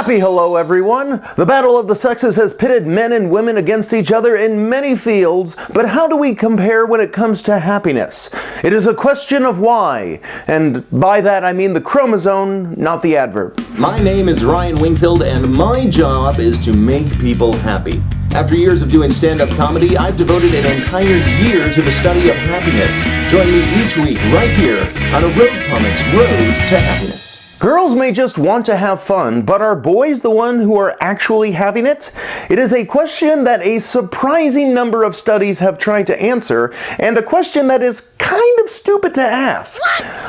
Happy hello, everyone! The battle of the sexes has pitted men and women against each other in many fields, but how do we compare when it comes to happiness? It is a question of why, and by that I mean the chromosome, not the adverb. My name is Ryan Wingfield, and my job is to make people happy. After years of doing stand-up comedy, I've devoted an entire year to the study of happiness. Join me each week right here on a Road Comics Road to Happiness. Girls may just want to have fun, but are boys the one who are actually having it? It is a question that a surprising number of studies have tried to answer, and a question that is kind of stupid to ask.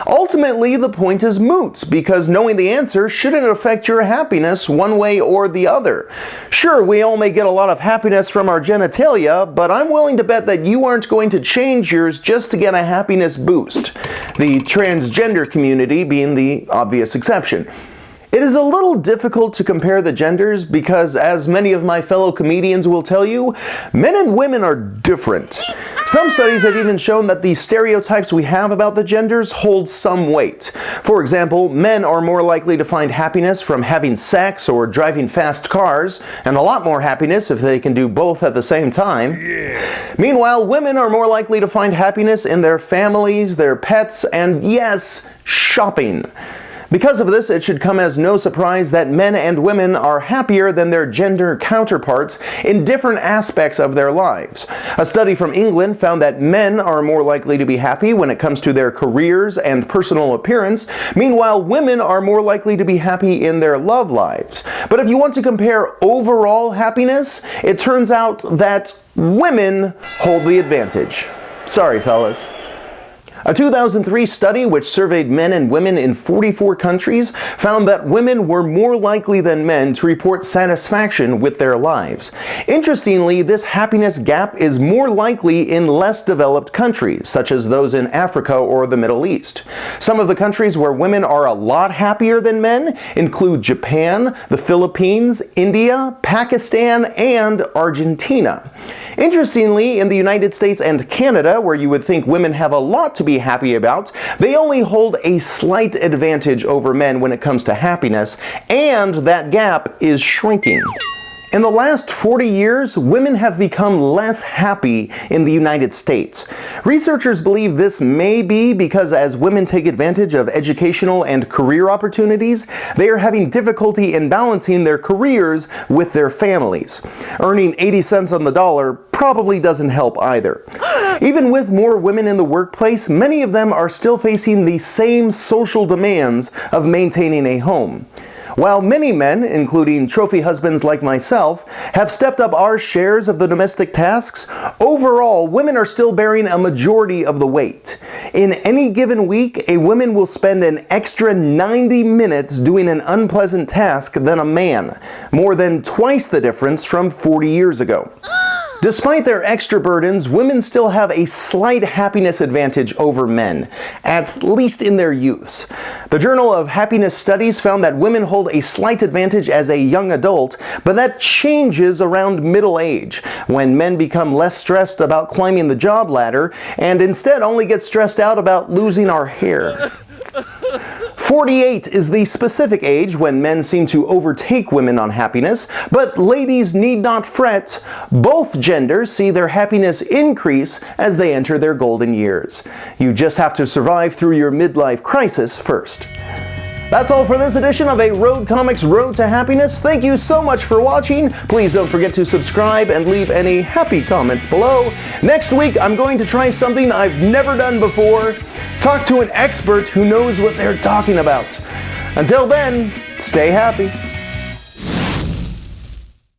Ultimately, the point is moot, because knowing the answer shouldn't affect your happiness one way or the other. Sure, we all may get a lot of happiness from our genitalia, but I'm willing to bet that you aren't going to change yours just to get a happiness boost. The transgender community being the obvious exception. It is a little difficult to compare the genders because, as many of my fellow comedians will tell you, men and women are different. Some studies have even shown that the stereotypes we have about the genders hold some weight. For example, men are more likely to find happiness from having sex or driving fast cars, and a lot more happiness if they can do both at the same time. Yeah. Meanwhile, women are more likely to find happiness in their families, their pets, and yes, shopping. Because of this, it should come as no surprise that men and women are happier than their gender counterparts in different aspects of their lives. A study from England found that men are more likely to be happy when it comes to their careers and personal appearance. Meanwhile, women are more likely to be happy in their love lives. But if you want to compare overall happiness, it turns out that women hold the advantage. Sorry, fellas. A 2003 study which surveyed men and women in 44 countries found that women were more likely than men to report satisfaction with their lives. Interestingly, this happiness gap is more likely in less developed countries, such as those in Africa or the Middle East. Some of the countries where women are a lot happier than men include Japan, the Philippines, India, Pakistan, and Argentina. Interestingly, in the United States and Canada, where you would think women have a lot to be happy about, they only hold a slight advantage over men when it comes to happiness, and that gap is shrinking. In the last 40 years, women have become less happy in the United States. Researchers believe this may be because as women take advantage of educational and career opportunities, they are having difficulty in balancing their careers with their families. Earning 80 cents on the dollar probably doesn't help either. Even with more women in the workplace, many of them are still facing the same social demands of maintaining a home. While many men, including trophy husbands like myself, have stepped up our shares of the domestic tasks, overall, women are still bearing a majority of the weight. In any given week, a woman will spend an extra 90 minutes doing an unpleasant task than a man, more than twice the difference from 40 years ago. Despite their extra burdens, women still have a slight happiness advantage over men, at least in their youths. The Journal of Happiness Studies found that women hold a slight advantage as a young adult, but that changes around middle age, when men become less stressed about climbing the job ladder and instead only get stressed out about losing our hair. 48 is the specific age when men seem to overtake women on happiness, but ladies need not fret. Both genders see their happiness increase as they enter their golden years. You just have to survive through your midlife crisis first. That's all for this edition of a Road Comics Road to Happiness. Thank you so much for watching. Please don't forget to subscribe and leave any happy comments below. Next week, I'm going to try something I've never done before. Talk to an expert who knows what they're talking about. Until then, stay happy.